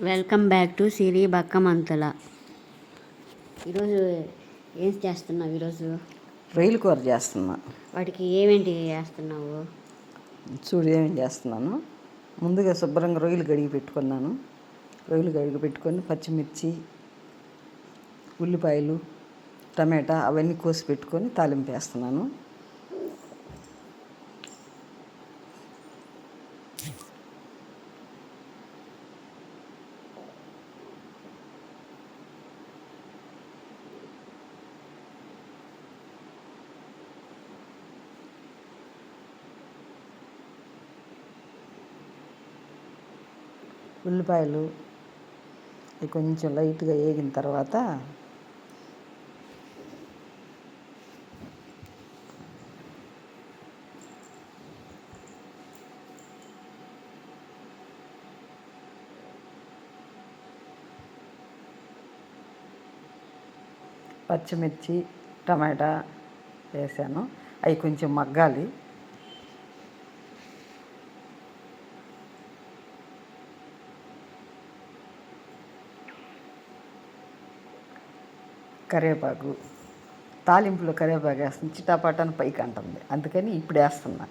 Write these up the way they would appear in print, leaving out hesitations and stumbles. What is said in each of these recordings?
Welcome back to సిరి బక్కమంతుల. ఈరోజు ఏం చేస్తున్నావు? ఈరోజు రొయ్యల కూర చేస్తున్నా. వాటికి ఏమేంటి చేస్తున్నావు? చూడు ఏమేమి చేస్తున్నాను. ముందుగా శుభ్రంగా రొయ్యలు కడిగి పెట్టుకున్నాను. రొయ్యలు కడిగి పెట్టుకొని పచ్చిమిర్చి, ఉల్లిపాయలు, టమాటా అవన్నీ కోసి పెట్టుకొని తాలింపు వేస్తున్నాను. ఉల్లిపాయలు కొంచెం లైట్గా వేగిన తర్వాత పచ్చిమిర్చి, టమాటా వేసాను. అవి కొంచెం మగ్గాలి. కరివేపాకు, తాలింపులో కరివేపాకు వేస్తుంది, చిటాపాటాన్ని పైకి అంటుంది, అందుకని ఇప్పుడు వేస్తున్నా.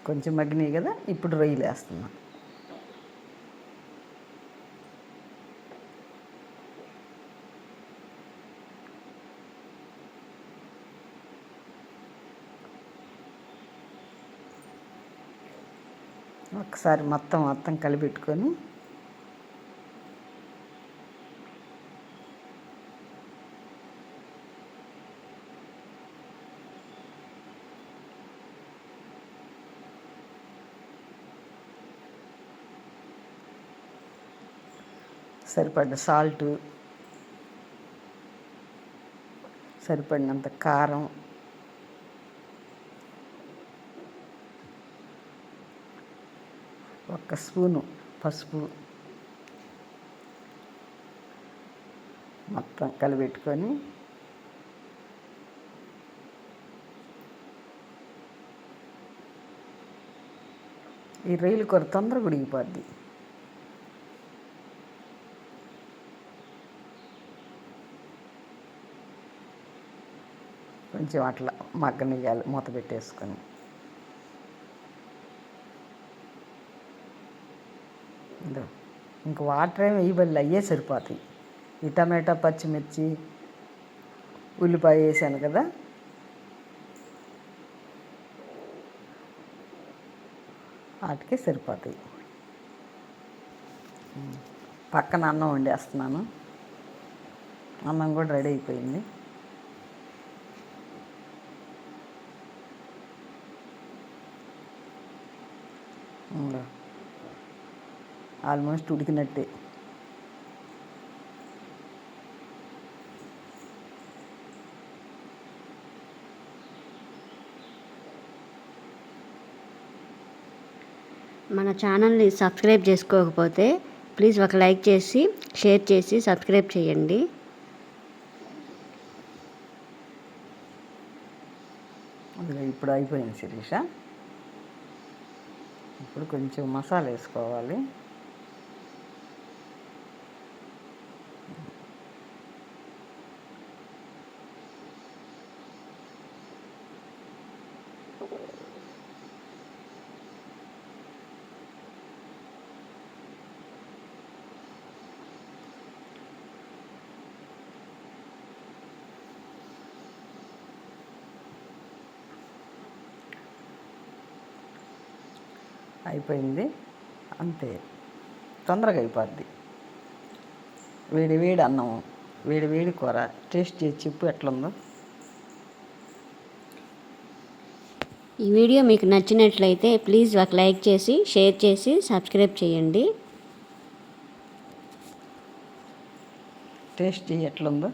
కొంచెం మగ్గినాయి కదా, ఇప్పుడు రొయ్యలు వేస్తున్నా. ఒకసారి మొత్తం కలిపెట్టుకొని సరిపడ్డ సాల్టు, సరిపడినంత కారం, ఒక స్పూను పసుపు మొత్తం కలిపెట్టుకొని ఈ రొయ్యల కూర తొందరగా ఉడికిపోద్ది. కొంచెం అట్లా మగ్గనియ్యాలి మూత పెట్టేసుకొని. ఇంక వాటర్ ఏమి వేయబడి అయ్యే సరిపోతాయి. ఈ టమాటా, పచ్చిమిర్చి, ఉల్లిపాయ వేసాను కదా, వాటికే సరిపోతాయి. పక్కన అన్నం వండేస్తున్నాను. అన్నం కూడా రెడీ అయిపోయింది. ఆల్మోస్ట్ ఉడికినట్టే. మన ఛానల్ని సబ్స్క్రైబ్ చేసుకోకపోతే ప్లీజ్ ఒక లైక్ చేసి, షేర్ చేసి సబ్స్క్రైబ్ చేయండి. ఇప్పుడు అయిపోయింది శిరీష. ఇప్పుడు కొంచెం మసాలా వేసుకోవాలి. అయిపోయింది, అంతే, తొందరగా అయిపోద్ది. వేడి వేడి అన్నం, వేడి వేడి కూర టేస్ట్ చేసి చెప్పు ఎట్లుందో. ఈ వీడియో మీకు నచ్చినట్లయితే ప్లీజ్ ఒక లైక్ చేసి, షేర్ చేసి సబ్స్క్రైబ్ చేయండి. టేస్ట్ ఎట్లుందో